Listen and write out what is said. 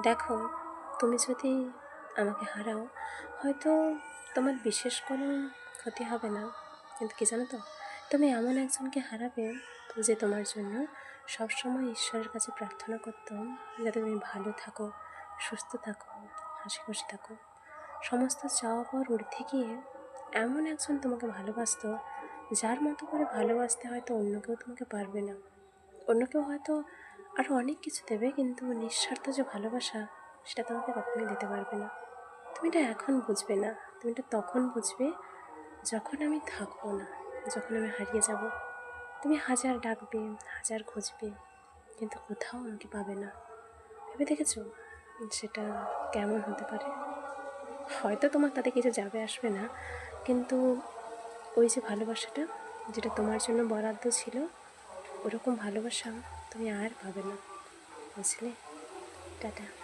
দেখো, তুমি যদি আমাকে হারাও, হয়তো তোমার বিশেষ কোনো ক্ষতি হবে না। কিন্তু কি জানো তো, তুমি এমন একজনকে হারাবে যে তোমার জন্য সবসময় ঈশ্বরের কাছে প্রার্থনা করতাম যাতে তুমি ভালো থাকো, সুস্থ থাকো, হাসি খুশি থাকো। সমস্ত চাওয়া পাওয়ার ঊর্ধ্বে গিয়ে এমন একজন তোমাকে ভালোবাসতো, যার মতো করে ভালোবাসতে হয়তো অন্য কেউ তোমাকে পারবে না। অন্য কেউ হয়তো আরও অনেক কিছু দেবে, কিন্তু নিঃস্বার্থ যে ভালোবাসা, সেটা তোমাকে কখনোই দিতে পারবে না। তুমি এটা এখন বুঝবে না, তুমি এটা তখন বুঝবে যখন আমি থাকবো না, যখন আমি হারিয়ে যাব। তুমি হাজার ডাকবে, হাজার খুঁজবে, কিন্তু কোথাও আমাকে পাবে না। ভেবে দেখেছো সেটা কেমন হতে পারে? হয়তো তোমার তাতে কিছু যাবে আসবে না, কিন্তু ওই যে ভালোবাসাটা, যেটা তোমার জন্য বরাদ্দ ছিল, ওরকম ভালোবাসা তুমি আর পাবে না। বুঝলে? টাটা।